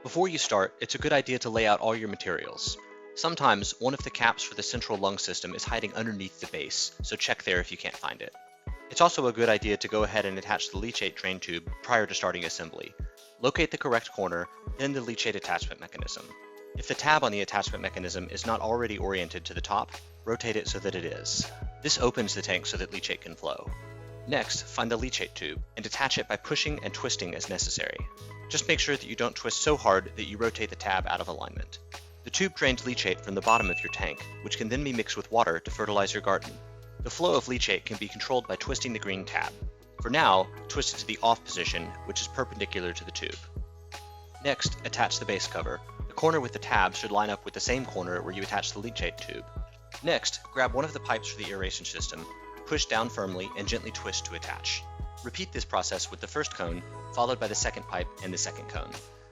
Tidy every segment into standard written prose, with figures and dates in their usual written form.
Before you start, it's a good idea to lay out all your materials. Sometimes, one of the caps for the central lung system is hiding underneath the base, so check there if you can't find it. It's also a good idea to go ahead and attach the leachate drain tube prior to starting assembly. Locate the correct corner, then the leachate attachment mechanism. If the tab on the attachment mechanism is not already oriented to the top, rotate it so that it is. This opens the tank so that leachate can flow. Next, find the leachate tube and attach it by pushing and twisting as necessary. Just make sure that you don't twist so hard that you rotate the tab out of alignment. The tube drains leachate from the bottom of your tank, which can then be mixed with water to fertilize your garden. The flow of leachate can be controlled by twisting the green tab. For now, twist it to the off position, which is perpendicular to the tube. Next, attach the base cover. The corner with the tab should line up with the same corner where you attach the leachate tube. Next, grab one of the pipes for the aeration system, push down firmly, and gently twist to attach. Repeat this process with the first cone, followed by the second pipe and the second cone.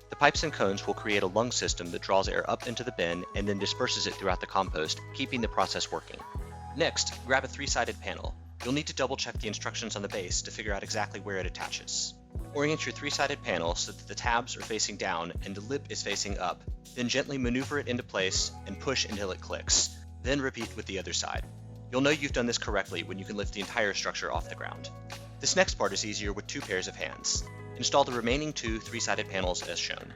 The pipes and cones will create a lung system that draws air up into the bin and then disperses it throughout the compost, keeping the process working. Next, grab a 3-sided panel. You'll need to double check the instructions on the base to figure out exactly where it attaches. Orient your 3-sided panel so that the tabs are facing down and the lip is facing up, then gently maneuver it into place and push until it clicks. Then repeat with the other side. You'll know you've done this correctly when you can lift the entire structure off the ground. This next part is easier with 2 pairs of hands. Install the remaining 2 3-sided panels as shown.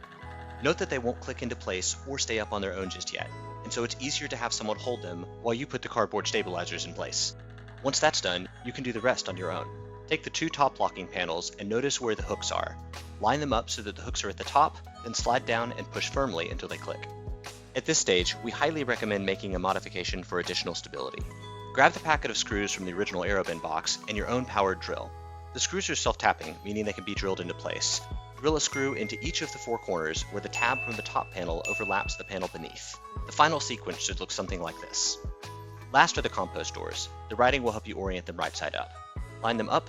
Note that they won't click into place or stay up on their own just yet, and so it's easier to have someone hold them while you put the cardboard stabilizers in place. Once that's done, you can do the rest on your own. Take the 2 top locking panels and notice where the hooks are. Line them up so that the hooks are at the top, then slide down and push firmly until they click. At this stage, we highly recommend making a modification for additional stability. Grab the packet of screws from the original Aerobin box and your own powered drill. The screws are self-tapping, meaning they can be drilled into place. Drill a screw into each of the 4 corners where the tab from the top panel overlaps the panel beneath. The final sequence should look something like this. Last are the compost doors. The writing will help you orient them right side up. Line them up,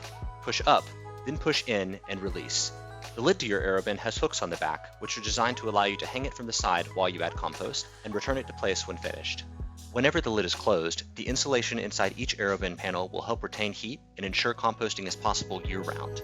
then push in and release. The lid to your Aerobin has hooks on the back, which are designed to allow you to hang it from the side while you add compost and return it to place when finished. Whenever the lid is closed, the insulation inside each Aerobin panel will help retain heat and ensure composting is possible year-round.